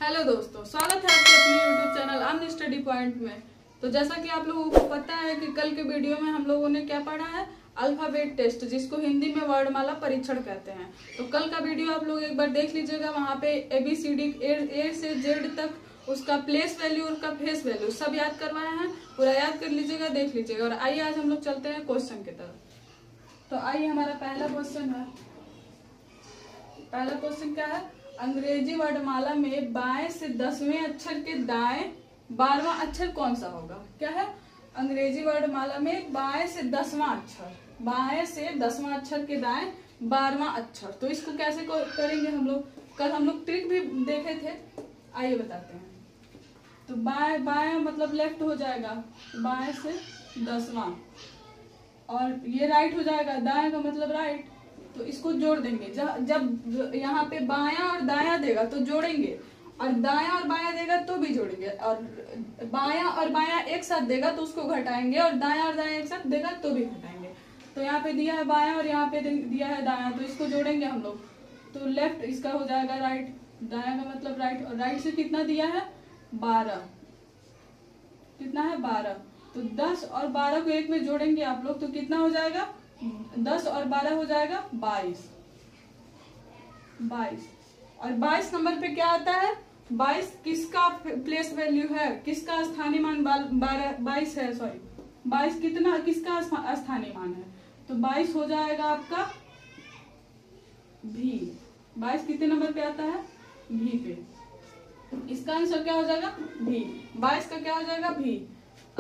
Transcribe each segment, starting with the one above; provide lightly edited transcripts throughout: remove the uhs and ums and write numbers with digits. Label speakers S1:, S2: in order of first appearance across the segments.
S1: Hello दोस्तों, स्वागत है आपके अपने यूट्यूब चैनल अन्य स्टडी पॉइंट में। तो जैसा कि आप लोगों को पता है कि कल के वीडियो में हम लोगों ने क्या पढ़ा है, अल्फाबेट टेस्ट, जिसको हिंदी में वर्णमाला परीक्षण कहते हैं। तो कल का वीडियो आप लोग एक बार देख लीजिएगा। वहाँ पे ABCD ए से जेड तक उसका प्लेस वैल्यू और उसका फेस वैल्यू सब याद करवाए हैं। पूरा याद कर लीजिएगा, देख लीजिएगा। और आइए आज हम लोग चलते हैं क्वेश्चन की तरफ। तो आइए, हमारा पहला क्वेश्चन है। पहला क्वेश्चन क्या है? अंग्रेजी वर्णमाला में बाएं से 10वें अक्षर के दाएं 12वां अक्षर कौन सा होगा? क्या है? अंग्रेजी वर्णमाला में बाएं से 10वां अक्षर, बाएं से 10वां अक्षर के दाएं 12वां अक्षर। तो इसको कैसे करेंगे हम लोग? कल हम लोग ट्रिक भी देखे थे, आइए बताते हैं। तो बाएं बाएं मतलब लेफ्ट हो जाएगा, बाएं से 10वां, और ये राइट हो जाएगा, दाएं का मतलब राइट। तो इसको जोड़ देंगे। जब यहाँ पे बायां और दायां देगा तो जोड़ेंगे, और दायां और बायां देगा तो भी जोड़ेंगे, और बायां और बायां एक साथ देगा तो उसको घटाएंगे, और दायां और दायां एक साथ देगा तो भी घटाएंगे। तो यहाँ पे दिया है बायां और यहाँ पे दिया है दायां, तो इसको जोड़ेंगे हम लोग। तो लेफ्ट इसका हो जाएगा राइट, दायां का मतलब राइट, और राइट से कितना दिया है? 12। कितना है? 12। तो 10 और 12 को एक में जोड़ेंगे आप लोग, तो कितना हो जाएगा? 10 और 12 हो जाएगा 22। और 22 नंबर पे क्या आता है? 22 किसका प्लेस वैल्यू है, किसका स्थानीय मान? 22 है, सॉरी 22 कितना, किसका स्थानीय मान है? तो 22 हो जाएगा आपका भी। 22 कितने नंबर पे आता है? भी पे। इसका आंसर क्या हो जाएगा? भी। 22 का क्या हो जाएगा? भी।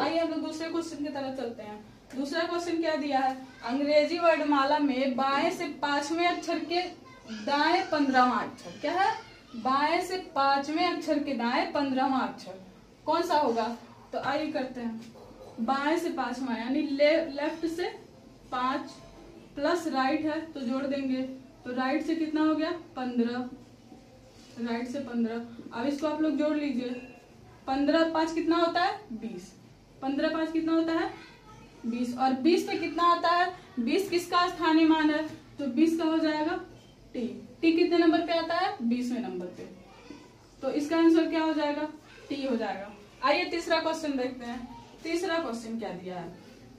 S1: आइए हम लोग दूसरे क्वेश्चन की तरफ चलते हैं। दूसरा क्वेश्चन क्या दिया है? अंग्रेजी वर्णमाला में बाएं से 5वें अक्षर के दाएं 15वां अक्षर। क्या है? बाएं से 5वें अक्षर के दाएं 15वां अक्षर कौन सा होगा? तो आइए करते हैं। बाएं से 5वां यानी लेफ्ट से 5 प्लस राइट है तो जोड़ देंगे। तो राइट से कितना हो गया? 15। राइट से 15। अब इसको आप लोग जोड़ लीजिए। 15 5 कितना होता है? 20। 15 5 कितना होता है? 20। और 20 पे कितना आता है? 20 किसका स्थानीय मान है? तो 20 का हो जाएगा टी। टी कितने नंबर पे आता है? 20वें नंबर पे। तो इसका आंसर क्या हो जाएगा? टी हो जाएगा। आइए तीसरा क्वेश्चन देखते हैं। तीसरा क्वेश्चन क्या दिया है?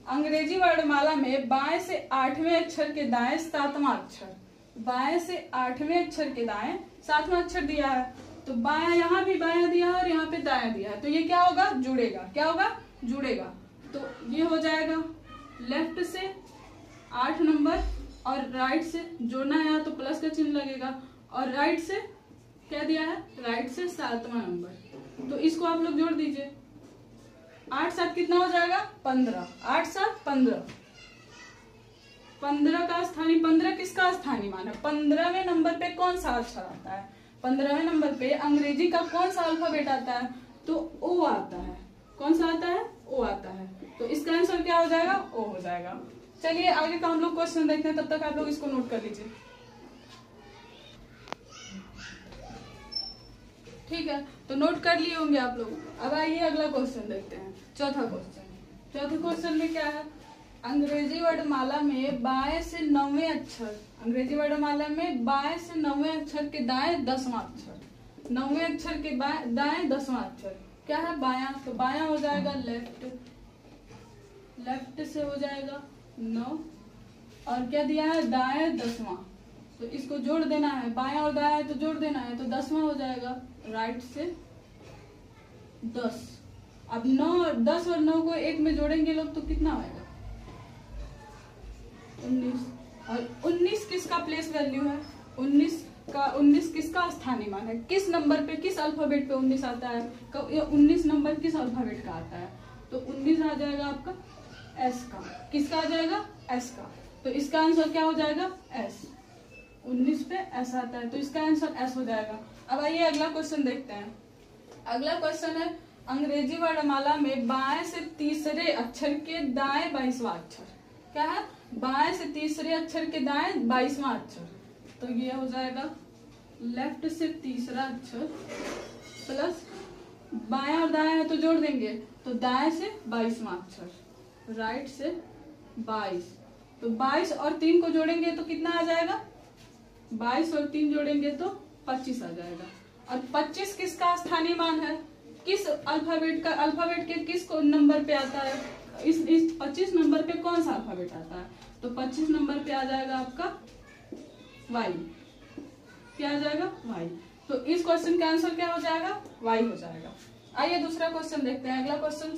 S1: अंग्रेजी वर्णमाला में बाएं से 8वें अक्षर के दाएं 7वां अक्षर, बाएं से 8वें अक्षर के दाएं 7वां अक्षर दिया है। तो बायां, यहाँ भी बायां दिया है और यहाँ पे दायां दिया है, तो ये क्या होगा? जुड़ेगा। क्या होगा? जुड़ेगा। तो ये हो जाएगा लेफ्ट से 8 नंबर, और राइट से जोड़ना है तो प्लस का चिन्ह लगेगा, और राइट से क्या दिया है? राइट से 7वां नंबर। तो इसको आप लोग जोड़ दीजिए। 8 7 कितना हो जाएगा? 15। 8 7 15। 15 का स्थानीय, 15 किसका स्थानीय मान है? 15वें नंबर पे कौन सा अक्षर आता है? 15वें नंबर पे अंग्रेजी का कौन सा अल्फाबेट आता है? तो ओ आता है। कौन सा आता है? ओ आता है। तो इसका आंसर क्या हो जाएगा? ओ हो जाएगा। चलिए आगे का हम लोग क्वेश्चन देखते हैं, तब तक आप लोग इसको नोट कर लीजिए। ठीक है, तो नोट कर लिए होंगे आप लोग। अब आइए अगला क्वेश्चन देखते हैं, चौथा क्वेश्चन। चौथे क्वेश्चन में क्या है? अंग्रेजी वर्णमाला में बाएं से 9वें अक्षर, अंग्रेजी वर्णमाला में बाएं से 9वें अक्षर के दाएं 10वां अक्षर, 9वें अक्षर के दाएं 10वां अक्षर क्या है? बायां। तो बायां हो जाएगा लेफ्ट, लेफ्ट से हो जाएगा 9, और क्या दिया है? दाएं 10वां। तो इसको जोड़ देना है, बायां और दायां तो जोड़ देना है, तो 10वां हो जाएगा राइट से 10। अब 9, 10 और 9 को एक में जोड़ेंगे लोग तो कितना आएगा? 19। और 19 किसका प्लेस वैल्यू है? 19 किसका स्थानीय मान है? किस नंबर पे, किस अल्फाबेट पे 19 आता है? 19 नंबर किस अल्फाबेट का आता है? तो 19 आ जाएगा आपका एस का। किसका आ जाएगा? एस का। तो इसका आंसर क्या हो जाएगा? एस। 19 पे एस आता है, तो इसका आंसर एस हो जाएगा। अब आइए अगला क्वेश्चन देखते हैं। अगला क्वेश्चन है अंग्रेजी वर्णमाला में बाएं से तीसरे अक्षर के दाएं 22वां अक्षर। क्या है? बाएं से तीसरे अक्षर के दाएं 22वां अक्षर। तो ये हो जाएगा लेफ्ट से तीसरा अक्षर प्लस बायां और दायां है तो जोड़ देंगे, तो दाएं से 22वां अक्षर, राइट से 22। तो 22 और 3 को जोड़ेंगे तो कितना आ जाएगा? 22 और 3 जोड़ेंगे तो 25 आ जाएगा। और 25 किसका स्थानीय मान है, किस अल्फाबेट के किस नंबर पे आता है, इस 25 नंबर पे कौन सा अल्फाबेट आता है, तो 25 नंबर पे आ जाएगा आपका y। क्या आ जाएगा y। तो इस क्वेश्चन का आंसर क्या हो जाएगा, y हो जाएगा। आइए दूसरा क्वेश्चन देखते हैं। अगला क्वेश्चन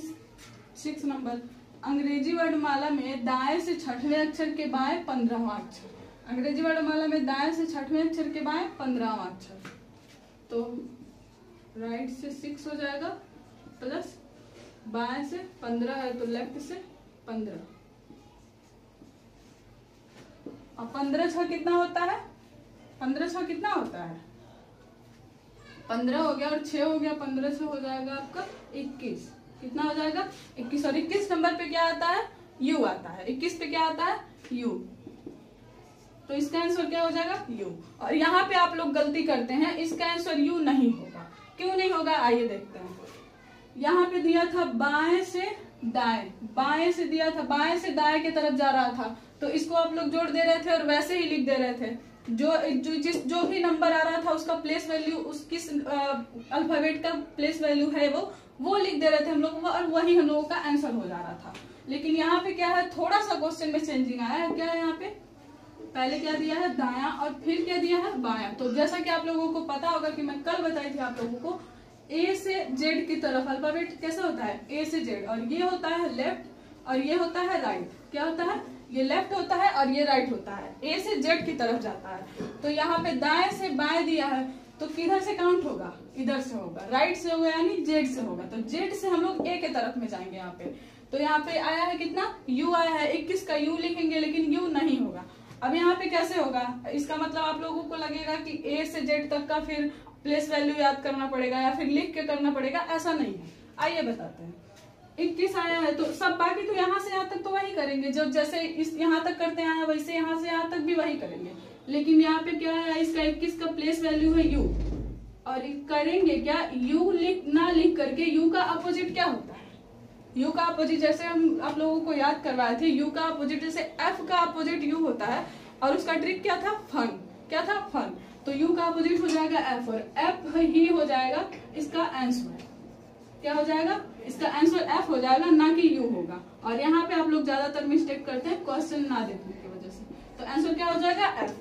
S1: 6 नंबर, अंग्रेजी वर्णमाला में दाएं से छठवें अक्षर के बाएं 15वां अक्षर। अंग्रेजी वर्णमाला में दाएं से छठवें अक्षर के बाएं 15वां अक्षर, तो राइट से 6 हो जाएगा प्लस बाएं से 15 है तो लेफ्ट से 15, और 15 6 कितना होता है, 15 6 कितना होता है, 15 हो गया और 6 हो गया, 15 से हो जाएगा आपका 21। कितना हो जाएगा 21, और 21 नंबर पे क्या आता है, u आता है। 21 पे क्या आता है, u, तो इसका आंसर क्या हो जाएगा u। और यहाँ पे आप लोग गलती करते हैं, इसका आंसर u नहीं होगा। क्यों नहीं होगा, आइए देखते हैं। यहाँ पे दिया था बाएं से दाएं, बाएं से दिया था, बाएं से दाएं की तरफ जा रहा था, तो इसको आप लोग जोड़ दे रहे थे और वैसे ही लिख दे रहे थे। जो भी नंबर आ रहा था उसका प्लेस वैल्यू, उस किस अल्फाबेट का प्लेस वैल्यू है वो लिख दे रहे थे हम लोग, और वही हम लोगों का आंसर हो जा रहा था। लेकिन यहाँ पे क्या है, थोड़ा सा क्वेश्चन में चेंजिंग आया है। क्या है यहाँ पे, पहले क्या दिया है दाया और फिर क्या दिया है बाया। तो जैसा कि आप लोगों को पता होगा कि मैं कल बताई थी आप लोगों को, ए से जेड की तरफ अल्फाबेट कैसा होता है, ए से जेड, और ये होता है लेफ्ट और ये होता है राइट। क्या होता है, ये लेफ्ट होता है और ये राइट होता है, ए से जेड की तरफ जाता है। तो यहाँ पे दाएं से बाएं दिया है, तो किधर से काउंट होगा, इधर से होगा, राइट से होगा यानी जेड से होगा। तो जेड से हम लोग ए के तरफ में जाएंगे यहाँ पे। तो यहाँ पे आया है कितना, यू आया है, 21 का यू लिखेंगे, लेकिन यू नहीं होगा। अब यहाँ पे कैसे होगा, इसका मतलब आप लोगों को लगेगा कि ए से जेड तक का फिर प्लेस वैल्यू याद करना पड़ेगा या फिर लिख के करना पड़ेगा, ऐसा नहीं है। आइए बताते हैं। 21 आया है तो सब बाकी तो यहाँ से यहाँ तक तो वही करेंगे, जब जैसे इस यहाँ तक करते आए वैसे यहाँ से यहाँ तक भी वही करेंगे। लेकिन यहाँ पे क्या है, इसका 21 का प्लेस वैल्यू है u, और करेंगे क्या, u ना लिख करके u का अपोजिट क्या होता है, u का अपोजिट जैसे हम आप लोगों को याद करवाए थे, u का अपोजिट जैसे f का अपोजिट u होता है, और उसका ट्रिक क्या था, फन। क्या था, फन। तो u का अपोजिट हो जाएगा f, और f ही हो जाएगा इसका आंसर। क्या हो जाएगा, इसका आंसर f हो जाएगा, ना कि u होगा। और यहाँ पे आप लोग ज्यादातर मिस्टेक करते हैं क्वेश्चन ना देखने की वजह से। तो आंसर क्या हो जाएगा, f।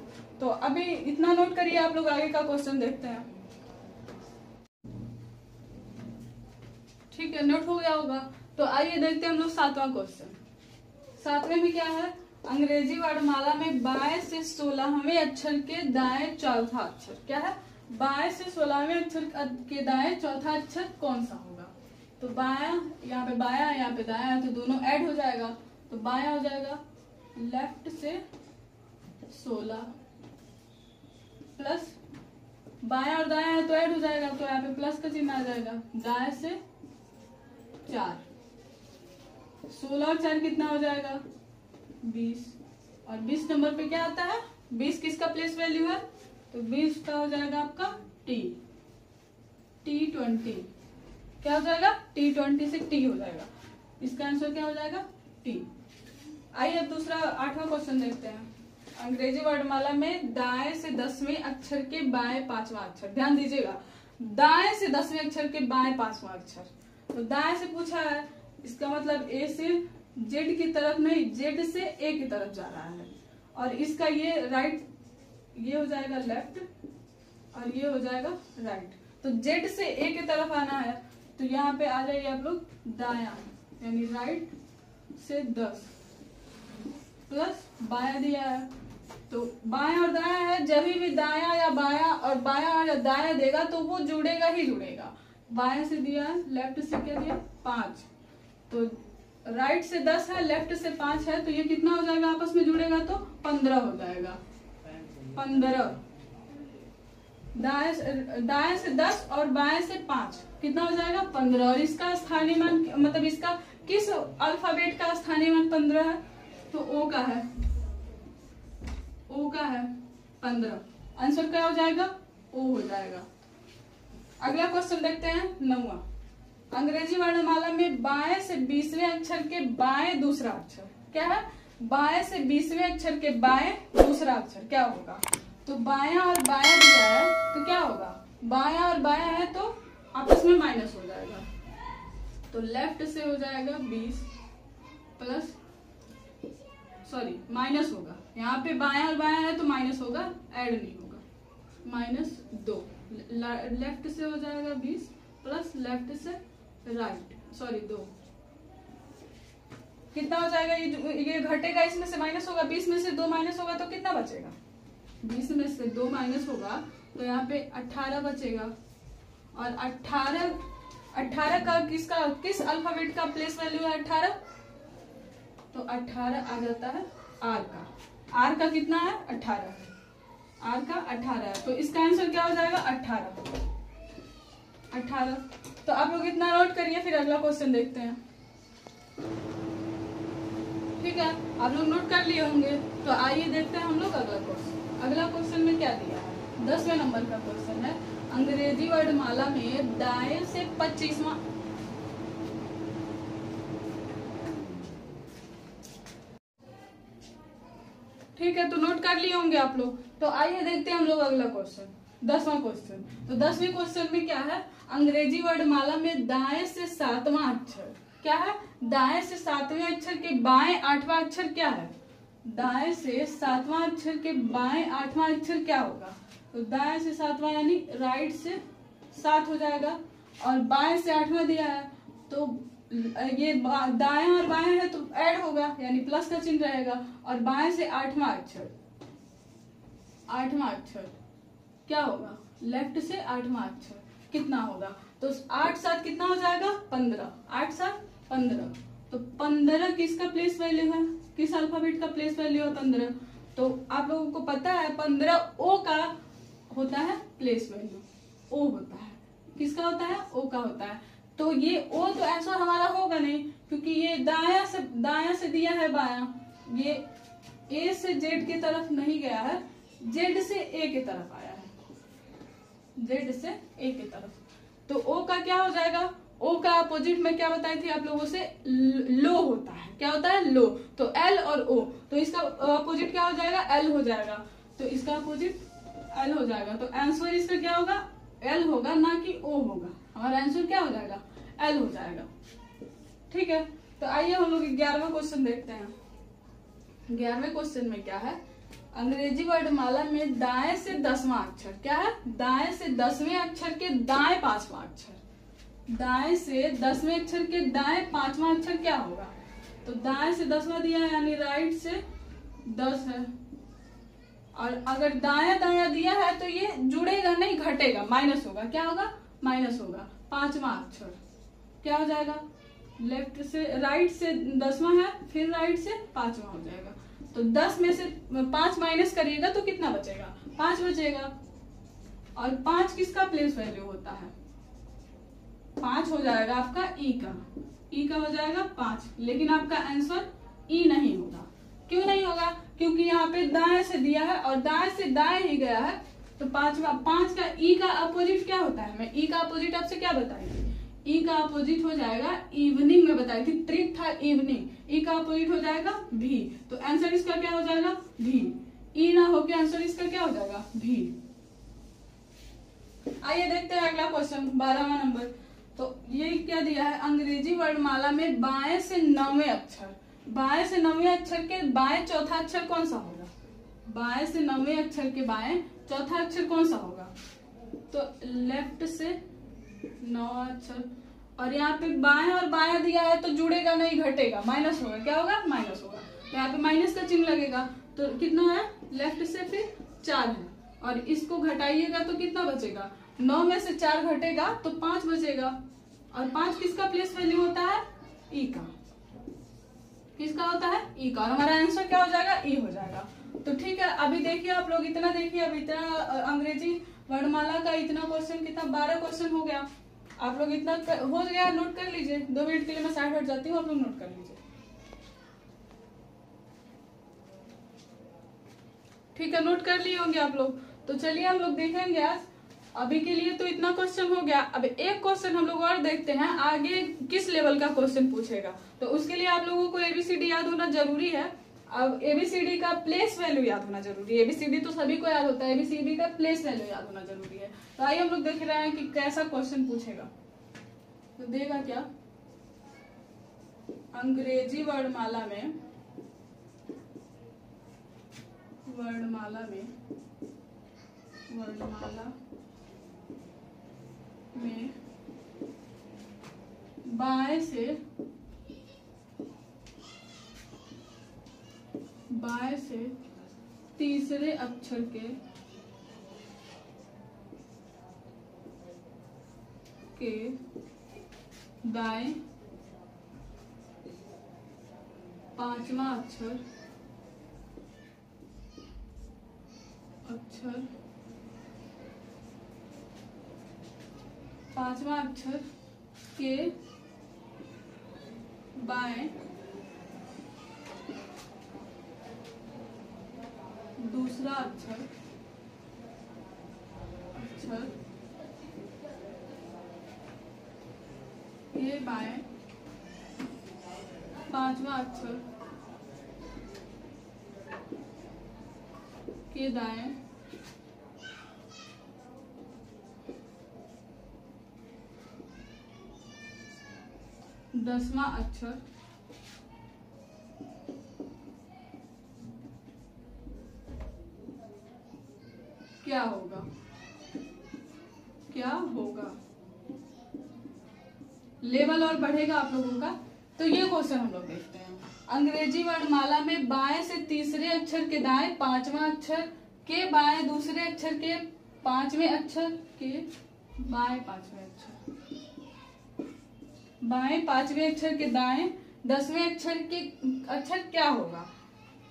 S1: तो अभी इतना नोट करिए, आप लोग आगे का क्वेश्चन देखते हैं। ठीक है, नोट हो गया होगा। तो आइए देखते हैं हम लोग 7वां क्वेश्चन। 7वें में क्या है, अंग्रेजी वर्णमाला में बाएं से 16वें अक्षर के दाएं चौथा अक्षर। क्या है, बाएं से 16वें अक्षर के दाएं चौथा अक्षर कौन सा होगा। तो बाया, यहाँ पे बाया यहाँ पे दाया है, तो दोनों ऐड हो जाएगा। तो बाया हो जाएगा लेफ्ट से 16 प्लस बाया और दाया है तो ऐड हो जाएगा, तो यहाँ पे प्लस का चिन्ह आ जाएगा। दाएं से 4, 16 और 4 कितना हो जाएगा 20, और 20 नंबर पे क्या आता है, 20 किसका प्लेस वैल्यू है, तो 20 का हो जाएगा आपका T20। क्या हो जाएगा, T20 से T हो जाएगा। इसका आंसर क्या हो जाएगा, T। आइए अब दूसरा 8वां क्वेश्चन देखते हैं। अंग्रेजी वर्णमाला में दाएं से 10वें अक्षर के बाएं 5वां अक्षर। ध्यान दीजिएगा, दाएं से 10वें अक्षर के बाएं 5वां अक्षर। तो दाएं से पूछा है, इसका मतलब ए से जेड की तरफ नहीं, जेड से ए की तरफ जा रहा है। और इसका ये राइट, ये हो जाएगा लेफ्ट और ये हो जाएगा राइट। तो जेड से ए की तरफ आना है, तो यहाँ पे आ जाइए आप लोग दाया, यानी राइट से 10 प्लस बाया दिया है। तो बाया और दाया है, जब भी दाया या बाया और बाया और दाया देगा तो वो जुड़ेगा ही जुड़ेगा। बाया से दिया, लेफ्ट से क्या दिया 5, तो राइट से 10 है, लेफ्ट से 5 है, तो ये कितना हो जाएगा आपस में जुड़ेगा, तो 15 हो जाएगा। 15 दाएं से 10 और बाएं से 5 कितना हो जाएगा 15। और इसका स्थानीय मान, मतलब इसका किस अल्फाबेट का स्थानीय मान 15 है, तो ओ का है, ओ का है 15। आंसर क्या हो जाएगा, ओ हो जाएगा। अगला क्वेश्चन देखते हैं 9वां। अंग्रेजी वर्णमाला में बाएं से 20वें अक्षर के बाएं दूसरा अक्षर। क्या है, बाएं से 20वें अक्षर के बाएं दूसरा अक्षर क्या होगा। तो बाया और बाया दिया है, तो क्या होगा बायां और बायां है तो आपस में माइनस हो जाएगा, तो लेफ्ट से हो जाएगा 20 प्लस, सॉरी माइनस होगा, यहाँ पे बायां और बायां है तो माइनस होगा, ऐड नहीं होगा, -2। लेफ्ट से हो जाएगा 20 प्लस लेफ्ट से राइट, सॉरी 2, कितना हो जाएगा, ये घटेगा, इसमें से माइनस होगा, 20 में से 2 माइनस होगा तो कितना बचेगा, 20 में से 2 माइनस होगा तो यहाँ पे 18 बचेगा। और 18 का किस अल्फाबेट का प्लेस वैल्यू है 18, तो 18 आ जाता है आर का कितना है 18 है, आर का 18 है, तो इसका आंसर क्या हो जाएगा 18। तो आप लोग इतना नोट करिए, फिर अगला क्वेश्चन देखते हैं। ठीक है, आप लोग नोट कर लिए होंगे, तो आइए देखते हैं हम लोग अगला क्वेश्चन। अगला क्वेश्चन में क्या दिया है, 10वें नंबर का क्वेश्चन है, अंग्रेजी वर्णमाला में दाएं से 25वां, ठीक है, तो नोट कर लिए होंगे आप लोग। तो आइए देखते हैं हम लोग अगला क्वेश्चन, 10वां क्वेश्चन। तो 10वें क्वेश्चन में क्या है, अंग्रेजी वर्णमाला में दाएं से 7वां अक्षर क्या है, दाएं से 7वें अक्षर के बाएं 8वां अक्षर क्या है, दाएं से 7वां अक्षर के बाएं 8वां अक्षर क्या होगा, तो दाएं से 7वां यानी राइट से 7 हो जाएगा, और बाएं से 8वां दिया है तो ये दाएं और बाएं है तो ऐड होगा, यानी प्लस का चिन्ह रहेगा, और बाएं से 8वां अक्षर क्या होगा, लेफ्ट से 8वां अक्षर कितना होगा, तो 8 7 कितना हो जाएगा 15, 8 7 15, तो 15 किसका प्लेस वैल्यू है, किस अल्फाबेट का प्लेस वैल्यू है 15, तो आप लोगों को पता है 15 ओ का होता है प्लेस वैल्यू, ओ होता है, किसका होता है, ओ का होता है, तो ये ओ तो ऐसा हमारा होगा नहीं, क्योंकि ये दाया से दिया है बायां, ये ए से जेड की तरफ नहीं गया है, जेड से ए की तरफ आया है, जेड से ए की तरफ, तो ओ का क्या हो जाएगा, ओ का अपोजिट में क्या बताई थी आप लोगों से, लो होता है, क्या होता है लो, तो एल और ओ, तो इसका अपोजिट क्या हो जाएगा, एल हो जाएगा, तो इसका अपोजिट एल हो जाएगा, तो आंसर इसका क्या होगा, एल होगा, ना कि ओ होगा, हमारा आंसर क्या हो जाएगा, एल हो जाएगा। ठीक है, तो आइए हम लोग 11वां क्वेश्चन देखते हैं। 11वें क्वेश्चन में क्या है, अंग्रेजी वर्णमाला में दाएं से 10वां अक्षर क्या है, दाएं से 10वें अक्षर के दाएं 5वां अक्षर, दाएं से 10वें अक्षर के दाएं 5वां अक्षर क्या होगा, तो दाएं से 10वां दिया है यानी राइट से 10 है, और अगर दाया दाया दिया है तो ये जुड़ेगा नहीं, घटेगा, माइनस होगा, क्या होगा, माइनस होगा, 5वां अक्षर क्या हो जाएगा, लेफ्ट से राइट से 10वां है, फिर राइट से 5वां हो जाएगा, तो 10 में से 5 माइनस करिएगा तो कितना बचेगा, 5 बचेगा, और 5 किसका प्लेस वैल्यू होता है, 5 हो जाएगा आपका ई का हो जाएगा 5, लेकिन आपका आंसर ई नहीं होगा, क्यों नहीं होगा, क्योंकि यहाँ पे दाएं से दिया है और दाएं से दाएं ही गया है, तो 5 का ई का अपोजिट क्या होता है, मैं ई का अपोजिट आपसे क्या बताई थी, ई का अपोजिट हो जाएगा इवनिंग में बताई थी, ट्रिक था इवनिंग, ई का अपोजिट हो जाएगा भी, तो आंसर इसका क्या हो जाएगा भी, ई ना हो के आंसर इसका क्या हो जाएगा भी। आइए देखते हैं अगला क्वेश्चन 12वां नंबर। तो ये क्या दिया है, अंग्रेजी वर्णमाला में बाएं से 9वें अक्षर, बाएं से 9वें अक्षर के बाएं चौथा अक्षर कौन सा होगा, बाएं से 9वें अक्षर के बाएं चौथा अक्षर कौन सा होगा, तो लेफ्ट से 9 अक्षर, और यहाँ पे बाएं और बायां दिया है तो जुड़ेगा नहीं, घटेगा, माइनस होगा, क्या होगा, माइनस होगा, तो यहाँ पे माइनस का चिन्ह लगेगा, तो कितना है, लेफ्ट से फिर 4 है, और इसको घटाइएगा तो कितना बचेगा, 9 में से 4 घटेगा तो 5 बचेगा, और 5 किसका प्लेस वैल्यू होता है, ई का, किसका होता है, ई का, और हमारा आंसर क्या हो जाएगा, ई हो जाएगा। तो ठीक है, अभी देखिए आप लोग इतना देखिए, अब इतना अंग्रेजी वर्णमाला का इतना क्वेश्चन, कितना 12 क्वेश्चन हो गया, आप लोग इतना हो गया, नोट कर लीजिए, 2 मिनट के लिए मैं साइड हट जाती हूँ, आप लोग नोट कर लीजिए। ठीक है, नोट कर लिए होंगे आप लोग, तो चलिए हम लोग देखेंगे आज, अभी के लिए तो इतना क्वेश्चन हो गया, अब एक क्वेश्चन हम लोग और देखते हैं, आगे किस लेवल का क्वेश्चन पूछेगा, तो उसके लिए आप लोगों को ABCD याद होना जरूरी है, अब एबीसीडी का प्लेस वैल्यू याद होना जरूरी है। एबीसीडी तो सभी को याद होता है, एबीसीडी का प्लेस वैल्यू याद होना जरूरी है। तो आइए हम लोग देख रहे हैं कि कैसा क्वेश्चन पूछेगा। तो देगा क्या, अंग्रेजी वर्णमाला में बाएं से तीसरे अक्षर के दाएं पांचवा अक्षर के बाएं दूसरा अक्षर के बाएं पांचवा अक्षर के दाएं दसवां अक्षर क्या होगा। लेवल और बढ़ेगा आप लोगों का। तो ये क्वेश्चन हम लोग देखते हैं। अंग्रेजी वर्णमाला में बाएं से तीसरे अक्षर के दाएं पांचवा अक्षर के बाएं दूसरे अक्षर के पांचवें अक्षर के बाएं पांचवें अक्षर के दाएं 10वें अक्षर के अक्षर क्या होगा।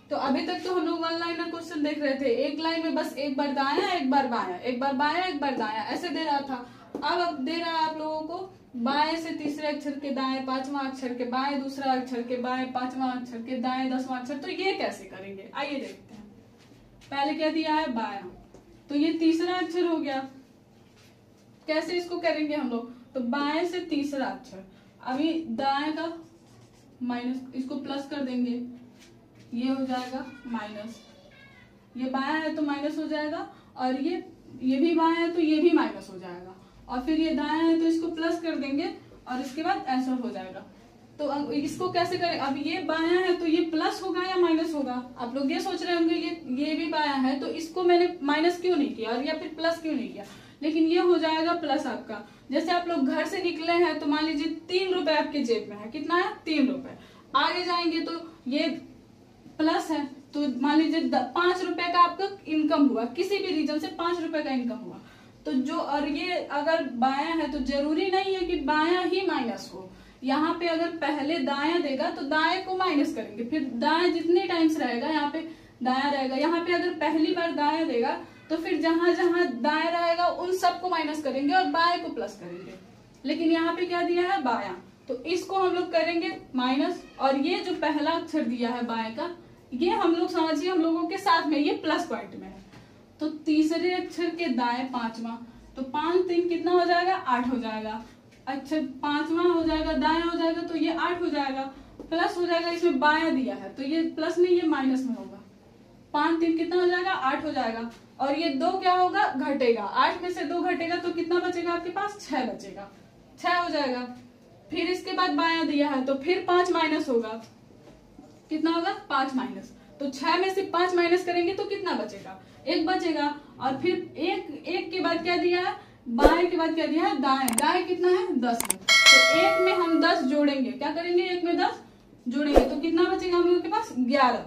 S1: तो अभी तक तो हम लोग वन लाइनर क्वेश्चन देख रहे थे, एक लाइन में बस एक बार दायां एक बार बायां, एक बार बायां एक बार दायां ऐसे दे रहा था। अब दे रहा है आप लोगों को बाएं से तीसरे अक्षर के दाएं पांचवा अक्षर के बाएं दूसरा अक्षर के बाएं पांचवा अक्षर के दाएं 10वां अक्षर। तो ये कैसे करेंगे, आइए देखते हैं। पहले क्या दिया है, बायां, तो ये तीसरा अक्षर हो गया। कैसे इसको करेंगे हम लोग, तो बाएं से तीसरा अक्षर, अभी दाएं का माइनस, इसको प्लस कर देंगे, ये हो जाएगा माइनस, ये बायां है तो माइनस हो जाएगा, और ये भी बायां है तो ये भी माइनस हो जाएगा, और फिर ये दायां है तो इसको प्लस कर देंगे और इसके बाद आंसर हो जाएगा। तो इसको कैसे करें, अब ये बायां है तो ये प्लस होगा या माइनस होगा। आप लोग ये सोच रहे होंगे ये भी बायां है तो इसको मैंने माइनस क्यों नहीं किया और या फिर प्लस क्यों नहीं किया, लेकिन ये हो जाएगा प्लस आपका। जैसे आप लोग घर से निकले हैं तो मान लीजिए 3 रुपए आपके जेब में है, कितना है 3 रुपए, आगे जाएंगे तो ये प्लस है, तो मान लीजिए 5 रुपए का आपका इनकम हुआ, किसी भी रीजन से 5 रुपए का इनकम हुआ, तो जो, और ये अगर बायां है तो जरूरी नहीं है कि बायां ही माइनस हो। यहाँ पे अगर पहले दायां देगा तो दाएं को माइनस करेंगे, फिर दाएं जितने टाइम्स रहेगा यहाँ पे दायां रहेगा। यहाँ पे अगर पहली बार दायां देगा तो फिर जहां जहां दाएं रहेगा उन सबको माइनस करेंगे और बाएं को प्लस करेंगे। लेकिन यहाँ पे क्या दिया है, बायां, तो इसको हम लोग करेंगे माइनस, और ये जो पहला अक्षर दिया है बाएं का, ये हम लोग समझिए हम लोगों के साथ में ये प्लस पॉइंट में है, तो तीसरे अक्षर के दाएं पांचवा, तो 5 3 कितना हो जाएगा, 8 हो जाएगा। अच्छा, पांचवा हो जाएगा दायां हो जाएगा तो ये 8 हो जाएगा, प्लस हो जाएगा, इसमें बायां दिया है तो ये प्लस नहीं ये माइनस में होगा। 5 3 कितना हो जाएगा, 8 हो जाएगा, और ये 2 क्या होगा, घटेगा, 8 में से 2 घटेगा तो कितना बचेगा आपके पास, 6 बचेगा, 6 हो जाएगा। फिर इसके बाद बायां दिया है तो फिर 5 माइनस होगा, कितना होगा, 5 माइनस, तो 6 में से 5 माइनस करेंगे तो कितना बचेगा, 1 बचेगा। और फिर एक के बाद क्या दिया है, बाएं के बाद क्या दिया है, दाएं, दाएं कितना है 10 में, तो 1 में हम 10 जोड़ेंगे, क्या करेंगे 1 में 10 जोड़ेंगे तो कितना बचेगा हम लोग के पास 11।